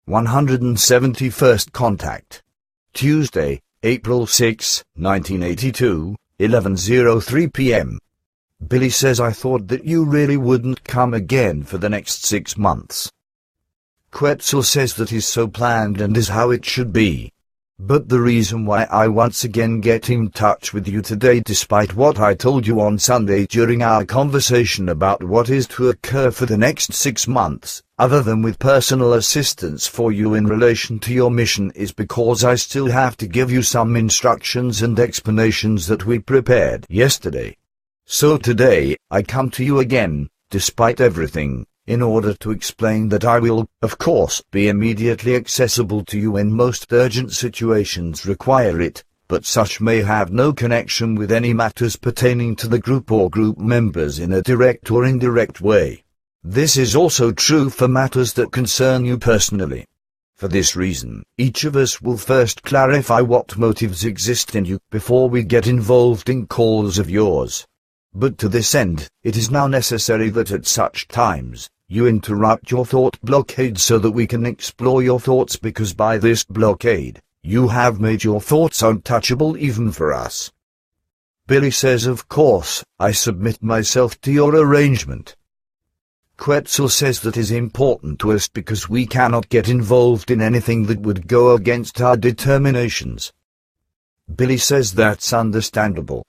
171st Contact. Tuesday, April 6, 1982, 11:03 p.m. Billy says, I thought that you really wouldn't come again for the next 6 months. Quetzal says that is so planned and is how it should be. But the reason why I once again get in touch with you today, despite what I told you on Sunday during our conversation about what is to occur for the next 6 months, other than with personal assistance for you in relation to your mission, is because I still have to give you some instructions and explanations that we prepared yesterday. So today, I come to you again, despite everything, in order to explain that I will, of course, be immediately accessible to you when most urgent situations require it, but such may have no connection with any matters pertaining to the group or group members in a direct or indirect way. This is also true for matters that concern you personally. For this reason, each of us will first clarify what motives exist in you before we get involved in calls of yours. But to this end, it is now necessary that at such times, you interrupt your thought blockade so that we can explore your thoughts, because by this blockade, you have made your thoughts untouchable even for us. Billy says, of course, I submit myself to your arrangement. Quetzal says that is important to us because we cannot get involved in anything that would go against our determinations. Billy says that's understandable.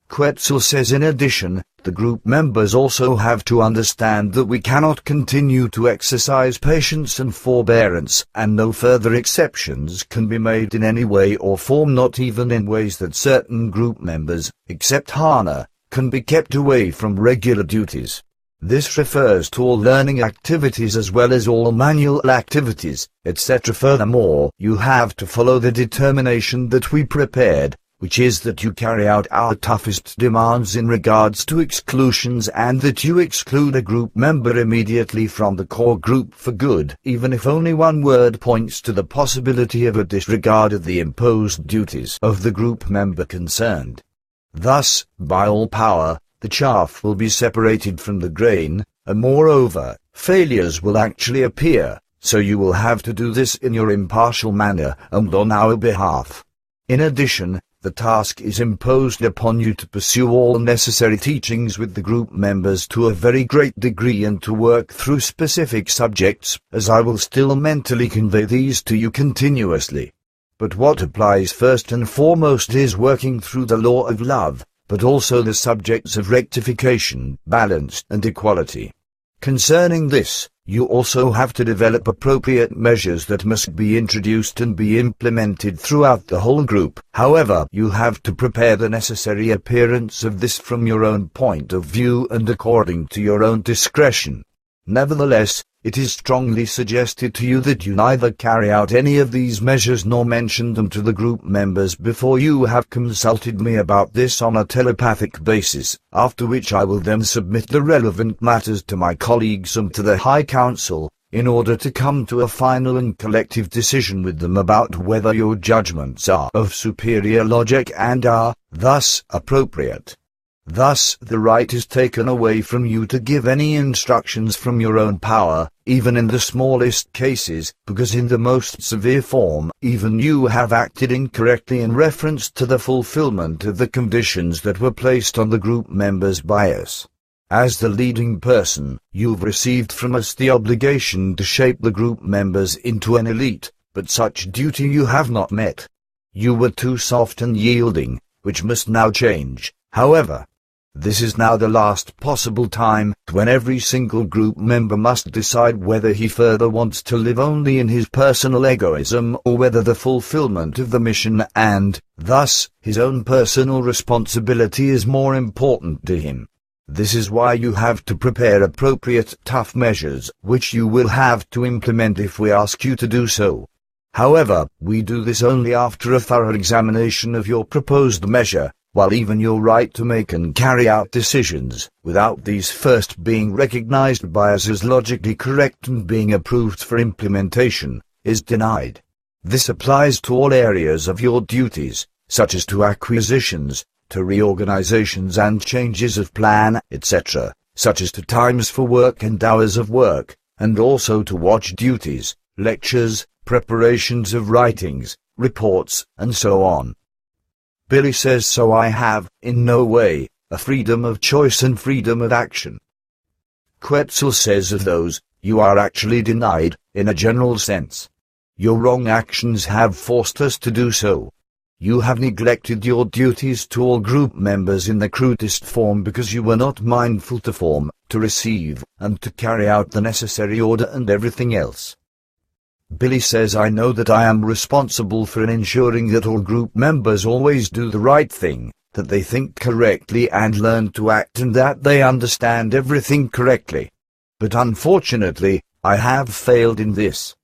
Quetzal says in addition, the group members also have to understand that we cannot continue to exercise patience and forbearance, and no further exceptions can be made in any way or form, not even in ways that certain group members, except Hana, can be kept away from regular duties. This refers to all learning activities as well as all manual activities, etc. Furthermore, you have to follow the determination that we prepared, which is that you carry out our toughest demands in regards to exclusions, and that you exclude a group member immediately from the core group for good, even if only one word points to the possibility of a disregard of the imposed duties of the group member concerned. Thus, by all power, the chaff will be separated from the grain, and moreover, failures will actually appear, so you will have to do this in your impartial manner and on our behalf. In addition, the task is imposed upon you to pursue all necessary teachings with the group members to a very great degree and to work through specific subjects, as I will still mentally convey these to you continuously. But what applies first and foremost is working through the law of love, but also the subjects of rectification, balance, and equality. Concerning this, you also have to develop appropriate measures that must be introduced and be implemented throughout the whole group. However, you have to prepare the necessary appearance of this from your own point of view and according to your own discretion. Nevertheless, it is strongly suggested to you that you neither carry out any of these measures nor mention them to the group members before you have consulted me about this on a telepathic basis, after which I will then submit the relevant matters to my colleagues and to the High Council, in order to come to a final and collective decision with them about whether your judgments are of superior logic and are, thus, appropriate. Thus, the right is taken away from you to give any instructions from your own power, even in the smallest cases, because in the most severe form, even you have acted incorrectly in reference to the fulfillment of the conditions that were placed on the group members by us. As the leading person, you've received from us the obligation to shape the group members into an elite, but such duty you have not met. You were too soft and yielding, which must now change, however. This is now the last possible time when every single group member must decide whether he further wants to live only in his personal egoism or whether the fulfillment of the mission and, thus, his own personal responsibility is more important to him. This is why you have to prepare appropriate tough measures, which you will have to implement if we ask you to do so. However, we do this only after a thorough examination of your proposed measure, while even your right to make and carry out decisions, without these first being recognized by us as logically correct and being approved for implementation, is denied. This applies to all areas of your duties, such as to acquisitions, to reorganizations and changes of plan, etc., such as to times for work and hours of work, and also to watch duties, lectures, preparations of writings, reports, and so on. Billy says, so I have, in no way, a freedom of choice and freedom of action. Quetzal says of those, you are actually denied, in a general sense. Your wrong actions have forced us to do so. You have neglected your duties to all group members in the crudest form because you were not mindful to form, to receive, and to carry out the necessary order and everything else. Billy says, I know that I am responsible for ensuring that all group members always do the right thing, that they think correctly and learn to act, and that they understand everything correctly. But unfortunately, I have failed in this.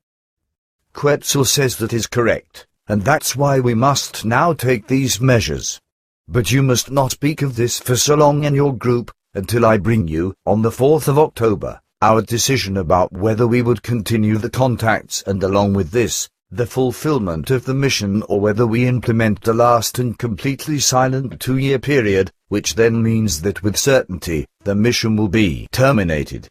Quetzal says that is correct, and that's why we must now take these measures. But you must not speak of this for so long in your group, until I bring you, on the 4th of October, our decision about whether we would continue the contacts and along with this, the fulfillment of the mission, or whether we implement the last and completely silent 2-year period, which then means that with certainty, the mission will be terminated.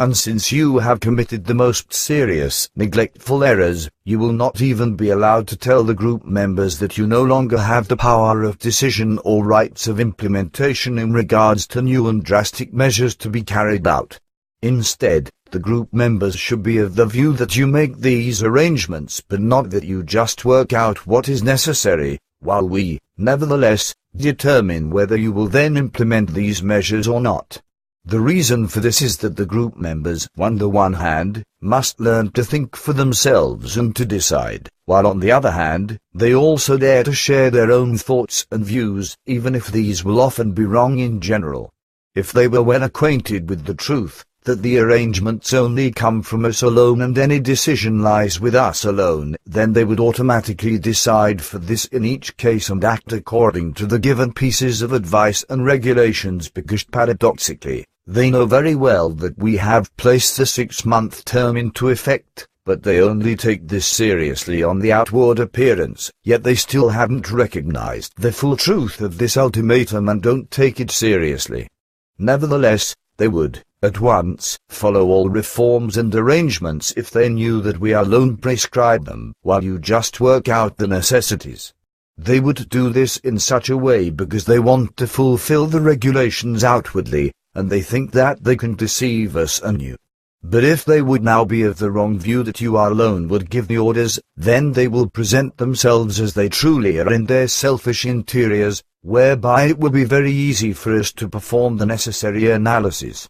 And since you have committed the most serious, neglectful errors, you will not even be allowed to tell the group members that you no longer have the power of decision or rights of implementation in regards to new and drastic measures to be carried out. Instead, the group members should be of the view that you make these arrangements, but not that you just work out what is necessary, while we, nevertheless, determine whether you will then implement these measures or not. The reason for this is that the group members, on the one hand, must learn to think for themselves and to decide, while on the other hand, they also dare to share their own thoughts and views, even if these will often be wrong in general. If they were well acquainted with the truth, that the arrangements only come from us alone and any decision lies with us alone, then they would automatically decide for this in each case and act according to the given pieces of advice and regulations, because paradoxically, they know very well that we have placed the 6-month term into effect, but they only take this seriously on the outward appearance, yet they still haven't recognized the full truth of this ultimatum and don't take it seriously. Nevertheless, they would, at once, follow all reforms and arrangements if they knew that we alone prescribe them, while you just work out the necessities. They would do this in such a way because they want to fulfill the regulations outwardly, and they think that they can deceive us and you. But if they would now be of the wrong view that you alone would give the orders, then they will present themselves as they truly are in their selfish interiors, whereby it will be very easy for us to perform the necessary analysis.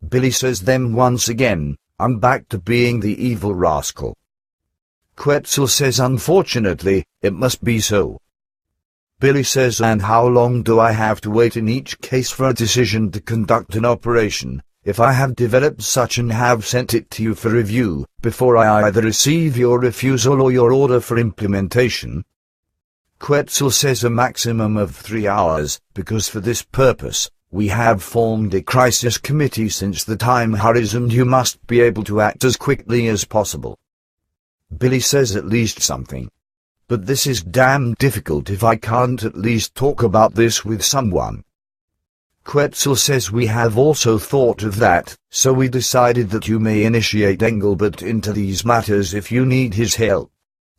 Billy says then once again, I'm back to being the evil rascal. Quetzal says unfortunately, it must be so. Billy says, and how long do I have to wait in each case for a decision to conduct an operation, if I have developed such and have sent it to you for review, before I either receive your refusal or your order for implementation? Quetzal says a maximum of 3 hours, because for this purpose, we have formed a crisis committee since the time hurries and you must be able to act as quickly as possible. Billy says at least something. But this is damn difficult if I can't at least talk about this with someone. Quetzal says we have also thought of that, so we decided that you may initiate Engelbert into these matters if you need his help.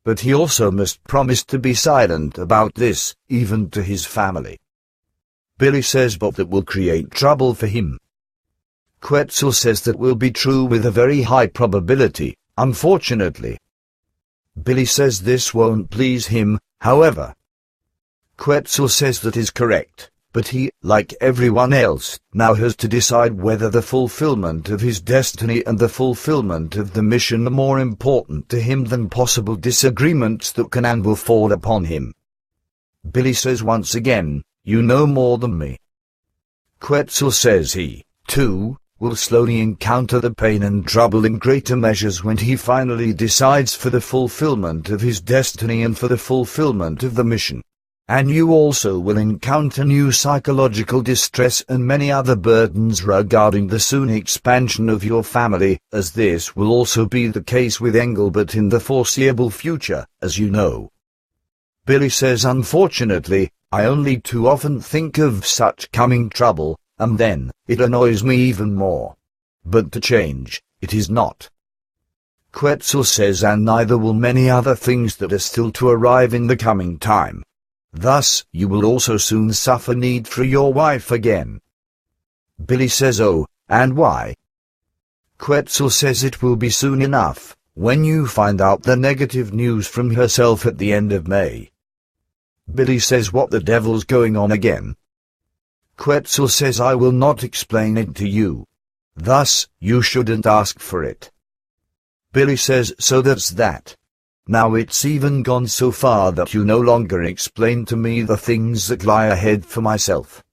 But he also must promise to be silent about this, even to his family. Billy says but that will create trouble for him. Quetzal says that will be true with a very high probability, unfortunately. Billy says this won't please him, however. Quetzal says that is correct, but he, like everyone else, now has to decide whether the fulfillment of his destiny and the fulfillment of the mission are more important to him than possible disagreements that can and will fall upon him. Billy says once again, you know more than me. Quetzal says he, too, will slowly encounter the pain and trouble in greater measures when he finally decides for the fulfillment of his destiny and for the fulfillment of the mission. And you also will encounter new psychological distress and many other burdens regarding the soon expansion of your family, as this will also be the case with Engelbert in the foreseeable future, as you know. Billy says unfortunately, I only too often think of such coming trouble, and then, it annoys me even more. But to change, it is not. Quetzal says, and neither will many other things that are still to arrive in the coming time. Thus, you will also soon suffer need for your wife again. Billy says, oh, and why? Quetzal says it will be soon enough, when you find out the negative news from herself at the end of May. Billy says, what the devil's going on again? Quetzal says, I will not explain it to you. Thus, you shouldn't ask for it. Billy says, so that's that. Now it's even gone so far that you no longer explain to me the things that lie ahead for myself.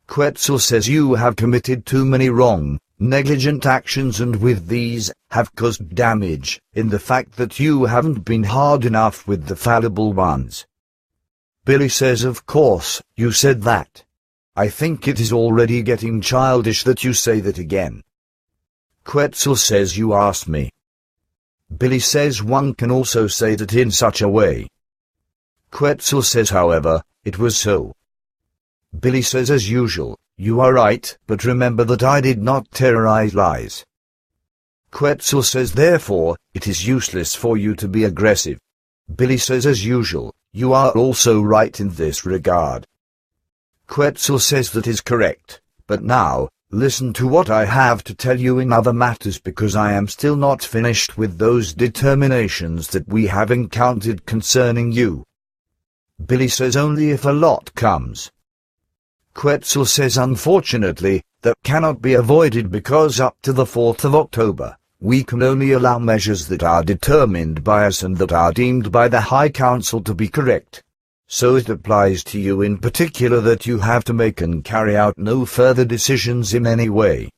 Quetzal says, you have committed too many wrong, negligent actions, and with these, have caused damage, in the fact that you haven't been hard enough with the fallible ones. Billy says, of course, you said that. I think it is already getting childish that you say that again. Quetzal says, you asked me. Billy says, one can also say that in such a way. Quetzal says, however, it was so. Billy says, as usual, you are right, but remember that I did not terrorize lies. Quetzal says, therefore, it is useless for you to be aggressive. Billy says, as usual, you are also right in this regard. Quetzal says, that is correct, but now, listen to what I have to tell you in other matters, because I am still not finished with those determinations that we have encountered concerning you. Billy says, only if a lot comes. Quetzal says, unfortunately, that cannot be avoided, because up to the 4th of October, we can only allow measures that are determined by us and that are deemed by the High Council to be correct. So it applies to you in particular that you have to make and carry out no further decisions in any way.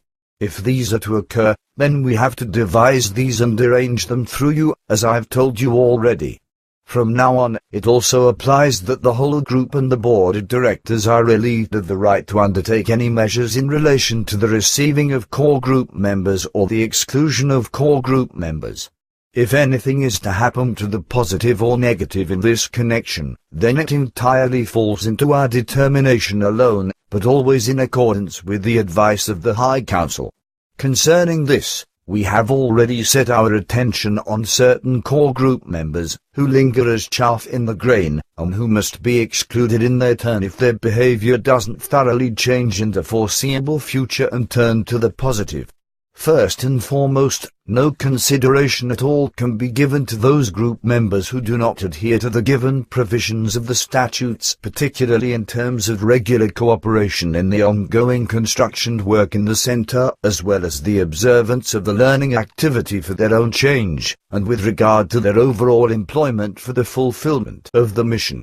If these are to occur, then we have to devise these and arrange them through you, as I've told you already. From now on, it also applies that the whole group and the board of directors are relieved of the right to undertake any measures in relation to the receiving of core group members or the exclusion of core group members. If anything is to happen to the positive or negative in this connection, then it entirely falls into our determination alone, but always in accordance with the advice of the High Council. Concerning this, we have already set our attention on certain core group members, who linger as chaff in the grain, and who must be excluded in their turn if their behavior doesn't thoroughly change in the foreseeable future and turn to the positive. First and foremost, no consideration at all can be given to those group members who do not adhere to the given provisions of the statutes, particularly in terms of regular cooperation in the ongoing construction work in the center, as well as the observance of the learning activity for their own change, and with regard to their overall employment for the fulfillment of the mission.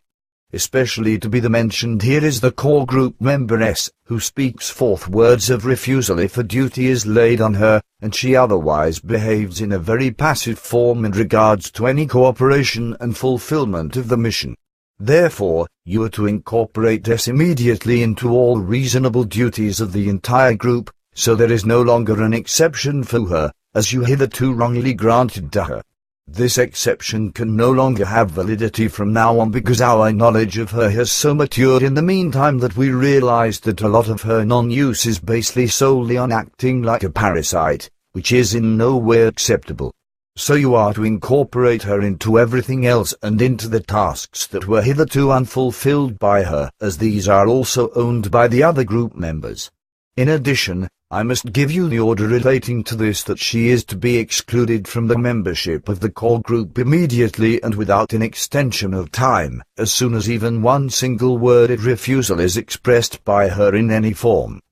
Especially to be mentioned here is the core group member S, who speaks forth words of refusal if a duty is laid on her, and she otherwise behaves in a very passive form in regards to any cooperation and fulfillment of the mission. Therefore, you are to incorporate S immediately into all reasonable duties of the entire group, so there is no longer an exception for her, as you hitherto wrongly granted to her. This exception can no longer have validity from now on, because our knowledge of her has so matured in the meantime that we realize that a lot of her non-use is based solely on acting like a parasite, which is in no way acceptable. So you are to incorporate her into everything else and into the tasks that were hitherto unfulfilled by her, as these are also owned by the other group members. In addition, I must give you the order relating to this, that she is to be excluded from the membership of the core group immediately and without an extension of time, as soon as even one single word of refusal is expressed by her in any form.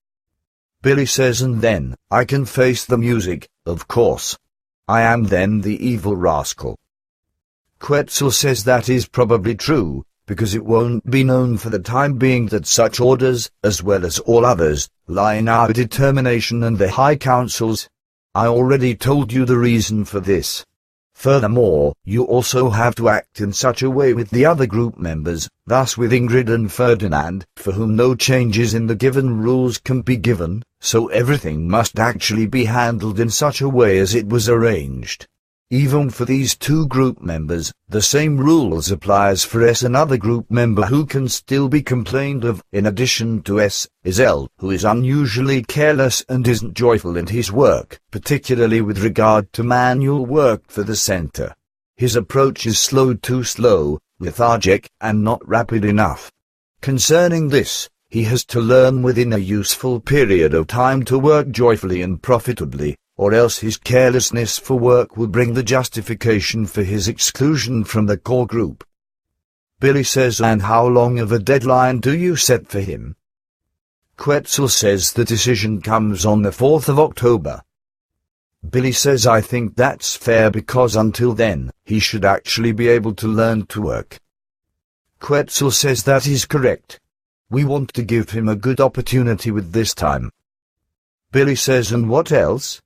Billy says, and then, I can face the music, of course. I am then the evil rascal. Quetzal says that is probably true, because it won't be known for the time being that such orders, as well as all others, lie in our determination and the High Council's. I already told you the reason for this. Furthermore, you also have to act in such a way with the other group members, thus with Ingrid and Ferdinand, for whom no changes in the given rules can be given, so everything must actually be handled in such a way as it was arranged. Even for these two group members, the same rules apply as for S. Another group member who can still be complained of, in addition to S, is L, who is unusually careless and isn't joyful in his work, particularly with regard to manual work for the center. His approach is too slow, lethargic, and not rapid enough. Concerning this, he has to learn within a useful period of time to work joyfully and profitably, or else his carelessness for work will bring the justification for his exclusion from the core group. Billy says, and how long of a deadline do you set for him? Quetzal says the decision comes on the 4th of October. Billy says, I think that's fair because until then, he should actually be able to learn to work. Quetzal says that is correct. We want to give him a good opportunity with this time. Billy says, and what else?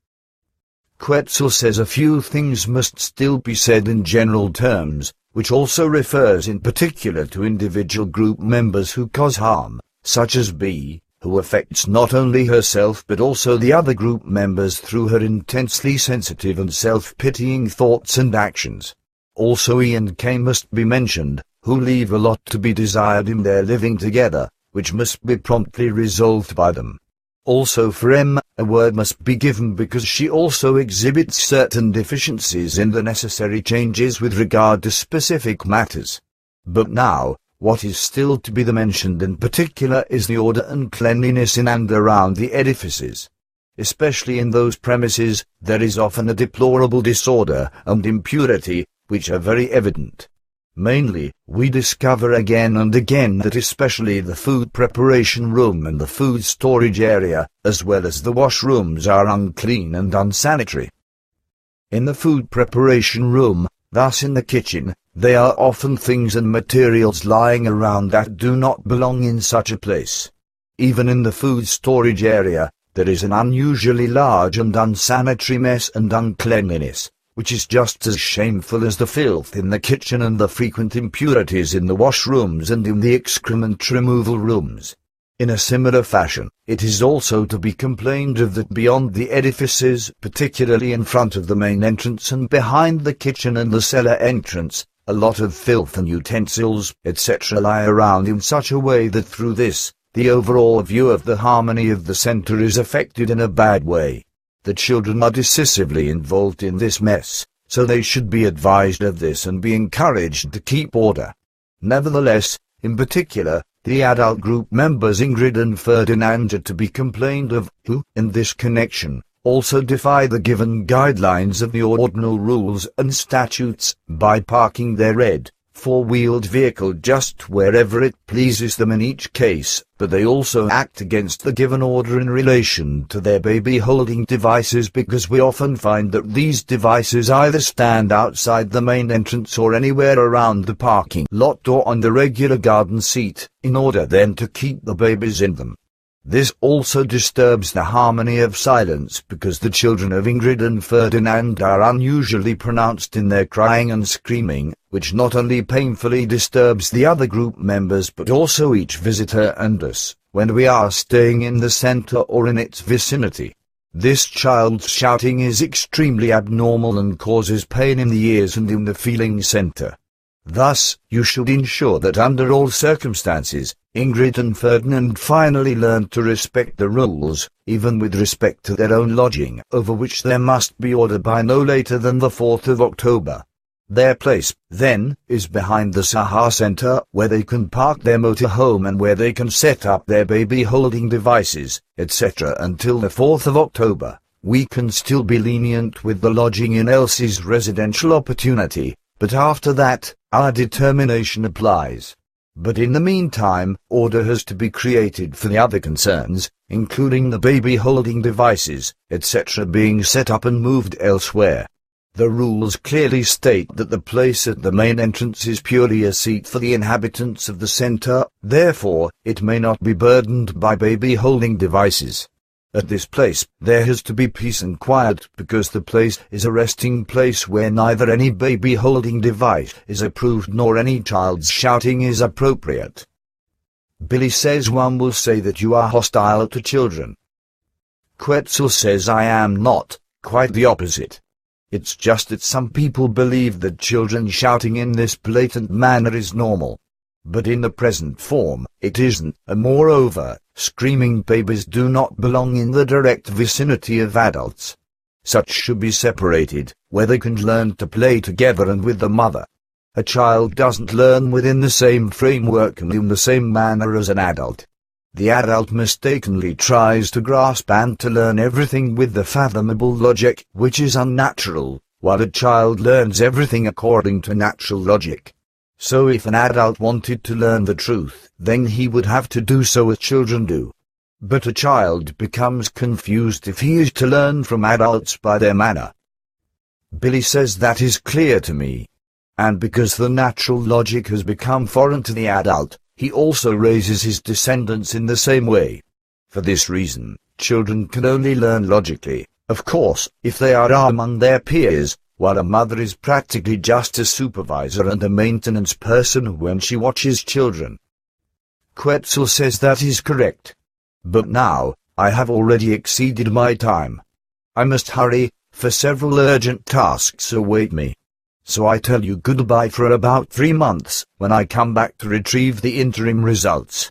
Quetzal says a few things must still be said in general terms, which also refers in particular to individual group members who cause harm, such as B, who affects not only herself but also the other group members through her intensely sensitive and self-pitying thoughts and actions. Also E and K must be mentioned, who leave a lot to be desired in their living together, which must be promptly resolved by them. Also for M, a word must be given because she also exhibits certain deficiencies in the necessary changes with regard to specific matters. But now, what is still to be mentioned in particular is the order and cleanliness in and around the edifices. Especially in those premises, there is often a deplorable disorder and impurity, which are very evident. Mainly, we discover again and again that especially the food preparation room and the food storage area, as well as the washrooms, are unclean and unsanitary. In the food preparation room, thus in the kitchen, there are often things and materials lying around that do not belong in such a place. Even in the food storage area, there is an unusually large and unsanitary mess and uncleanliness, which is just as shameful as the filth in the kitchen and the frequent impurities in the washrooms and in the excrement removal rooms. In a similar fashion, it is also to be complained of that beyond the edifices, particularly in front of the main entrance and behind the kitchen and the cellar entrance, a lot of filth and utensils, etc. lie around in such a way that through this, the overall view of the harmony of the center is affected in a bad way. The children are decisively involved in this mess, so they should be advised of this and be encouraged to keep order. Nevertheless, in particular, the adult group members Ingrid and Ferdinand are to be complained of, who, in this connection, also defy the given guidelines of the ordinal rules and statutes, by parking their red, four-wheeled vehicle just wherever it pleases them in each case, but they also act against the given order in relation to their baby-holding devices because we often find that these devices either stand outside the main entrance or anywhere around the parking lot or on the regular garden seat, in order then to keep the babies in them. This also disturbs the harmony of silence because the children of Ingrid and Ferdinand are unusually pronounced in their crying and screaming, which not only painfully disturbs the other group members but also each visitor and us, when we are staying in the center or in its vicinity. This child's shouting is extremely abnormal and causes pain in the ears and in the feeling center. Thus, you should ensure that under all circumstances, Ingrid and Ferdinand finally learn to respect the rules, even with respect to their own lodging, over which there must be order by no later than the 4th of October. Their place, then, is behind the Saha Center, where they can park their motorhome and where they can set up their baby-holding devices, etc. until the 4th of October. We can still be lenient with the lodging in Elsie's residential opportunity, but after that, our determination applies. But in the meantime, order has to be created for the other concerns, including the baby-holding devices, etc. being set up and moved elsewhere. The rules clearly state that the place at the main entrance is purely a seat for the inhabitants of the center, therefore, it may not be burdened by baby-holding devices. At this place, there has to be peace and quiet because the place is a resting place where neither any baby-holding device is approved nor any child's shouting is appropriate. Billy says one will say that you are hostile to children. Quetzal says I am not, quite the opposite. It's just that some people believe that children shouting in this blatant manner is normal. But in the present form, it isn't, and moreover, screaming babies do not belong in the direct vicinity of adults. Such should be separated, where they can learn to play together and with the mother. A child doesn't learn within the same framework and in the same manner as an adult. The adult mistakenly tries to grasp and to learn everything with the fathomable logic, which is unnatural, while a child learns everything according to natural logic. So if an adult wanted to learn the truth, then he would have to do so as children do. But a child becomes confused if he is to learn from adults by their manner. Billy says that is clear to me. And because the natural logic has become foreign to the adult, he also raises his descendants in the same way. For this reason, children can only learn logically, of course, if they are among their peers, while a mother is practically just a supervisor and a maintenance person when she watches children. Quetzal says that is correct. But now, I have already exceeded my time. I must hurry, for several urgent tasks await me. So I tell you goodbye for about 3 months, when I come back to retrieve the interim results.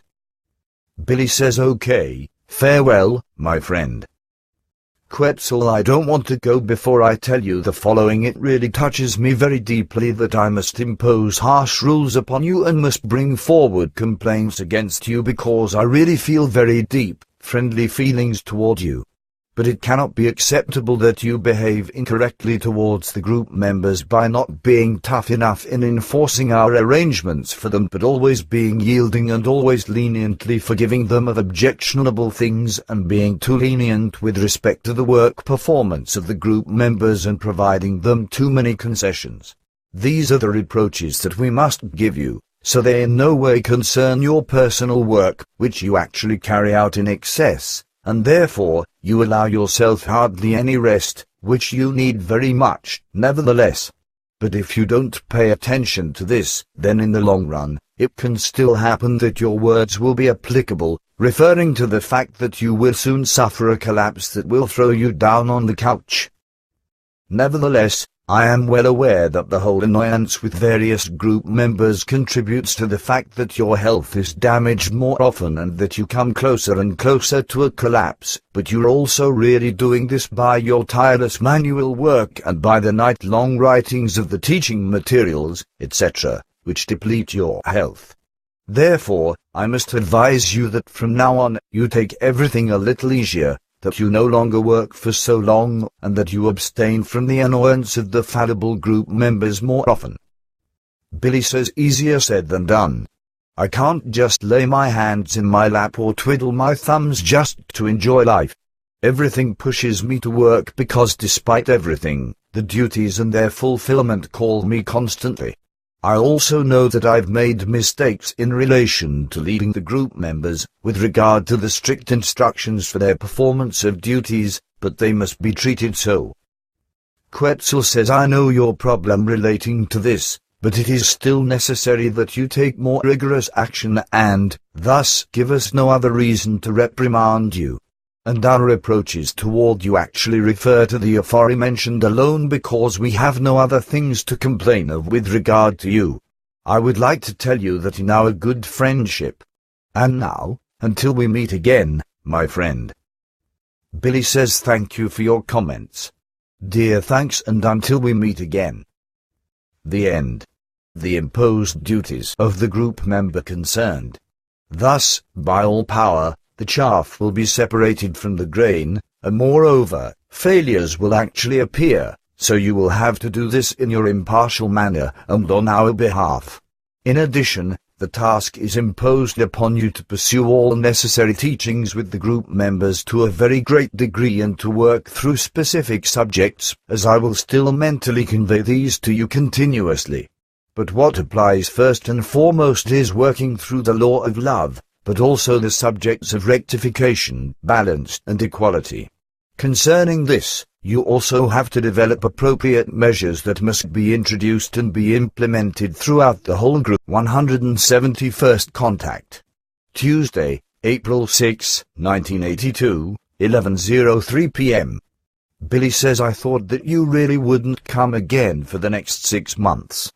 Billy says okay, farewell, my friend. Quetzal, I don't want to go before I tell you the following. It really touches me very deeply that I must impose harsh rules upon you and must bring forward complaints against you because I really feel very deep, friendly feelings toward you. But it cannot be acceptable that you behave incorrectly towards the group members by not being tough enough in enforcing our arrangements for them, but always being yielding and always leniently forgiving them of objectionable things and being too lenient with respect to the work performance of the group members and providing them too many concessions. These are the reproaches that we must give you, so they in no way concern your personal work, which you actually carry out in excess, and therefore, you allow yourself hardly any rest, which you need very much, nevertheless. But if you don't pay attention to this, then in the long run, it can still happen that your words will be applicable, referring to the fact that you will soon suffer a collapse that will throw you down on the couch. Nevertheless, I am well aware that the whole annoyance with various group members contributes to the fact that your health is damaged more often and that you come closer and closer to a collapse, but you're also really doing this by your tireless manual work and by the night-long writings of the teaching materials, etc., which deplete your health. Therefore, I must advise you that from now on, you take everything a little easier, that you no longer work for so long, and that you abstain from the annoyance of the fallible group members more often. Billy says easier said than done. I can't just lay my hands in my lap or twiddle my thumbs just to enjoy life. Everything pushes me to work because despite everything, the duties and their fulfillment call me constantly. I also know that I've made mistakes in relation to leading the group members, with regard to the strict instructions for their performance of duties, but they must be treated so. Quetzal says I know your problem relating to this, but it is still necessary that you take more rigorous action and, thus, give us no other reason to reprimand you. And our reproaches toward you actually refer to the aforementioned alone because we have no other things to complain of with regard to you. I would like to tell you that in our good friendship. And now, until we meet again, my friend. Billy says thank you for your comments. Dear thanks, and until we meet again. The end. The imposed duties of the group member concerned. Thus, by all power, the chaff will be separated from the grain, and moreover, failures will actually appear, so you will have to do this in your impartial manner and on our behalf. In addition, the task is imposed upon you to pursue all necessary teachings with the group members to a very great degree and to work through specific subjects, as I will still mentally convey these to you continuously. But what applies first and foremost is working through the law of love, but also the subjects of rectification, balance, and equality. Concerning this, you also have to develop appropriate measures that must be introduced and be implemented throughout the whole group. 171st Contact. Tuesday, April 6, 1982, 11:03 p.m. Billy says I thought that you really wouldn't come again for the next 6 months.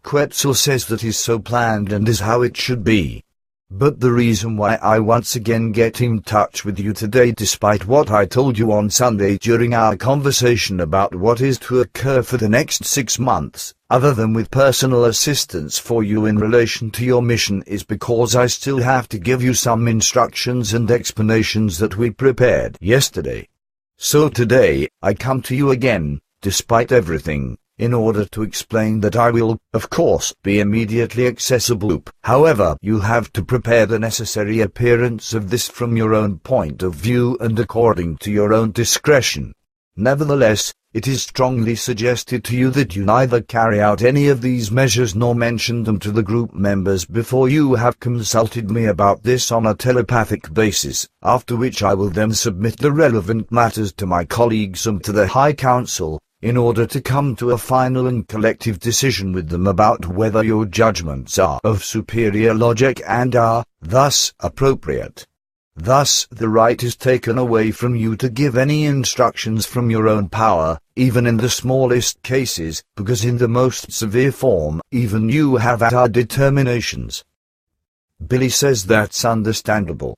Quetzal says that is so planned and is how it should be. But the reason why I once again get in touch with you today, despite what I told you on Sunday during our conversation about what is to occur for the next 6 months, other than with personal assistance for you in relation to your mission, is because I still have to give you some instructions and explanations that we prepared yesterday. So today, I come to you again, despite everything, in order to explain that I will, of course, be immediately accessible. However, you have to prepare the necessary appearance of this from your own point of view and according to your own discretion. Nevertheless, it is strongly suggested to you that you neither carry out any of these measures nor mention them to the group members before you have consulted me about this on a telepathic basis, after which I will then submit the relevant matters to my colleagues and to the High Council, in order to come to a final and collective decision with them about whether your judgments are of superior logic and are, thus, appropriate. Thus, the right is taken away from you to give any instructions from your own power, even in the smallest cases, because in the most severe form, even you have at our determinations. Billy says that's understandable.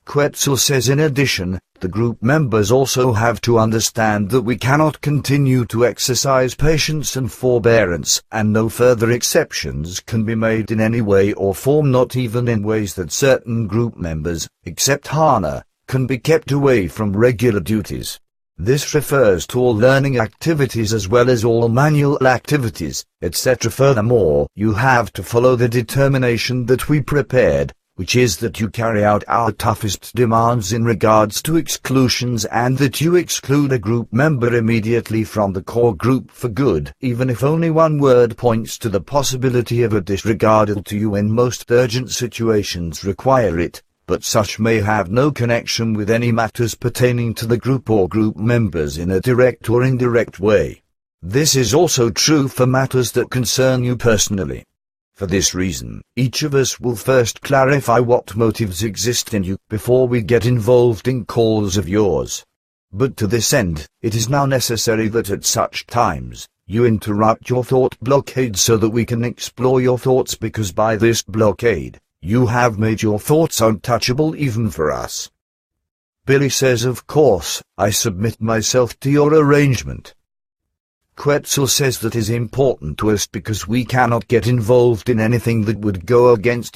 Quetzal says in addition, the group members also have to understand that we cannot continue to exercise patience and forbearance, and no further exceptions can be made in any way or form, not even in ways that certain group members, except Hana, can be kept away from regular duties. This refers to all learning activities as well as all manual activities, etc. Furthermore, you have to follow the determination that we prepared, which is that you carry out our toughest demands in regards to exclusions and that you exclude a group member immediately from the core group for good, even if only one word points to the possibility of a disregard to you in most urgent situations require it, but such may have no connection with any matters pertaining to the group or group members in a direct or indirect way. This is also true for matters that concern you personally. For this reason, each of us will first clarify what motives exist in you before we get involved in calls of yours. But to this end, it is now necessary that at such times, you interrupt your thought blockade so that we can explore your thoughts, because by this blockade, you have made your thoughts untouchable even for us. Billy says, of course, I submit myself to your arrangement. Quetzal says that is important to us because we cannot get involved in anything that would go against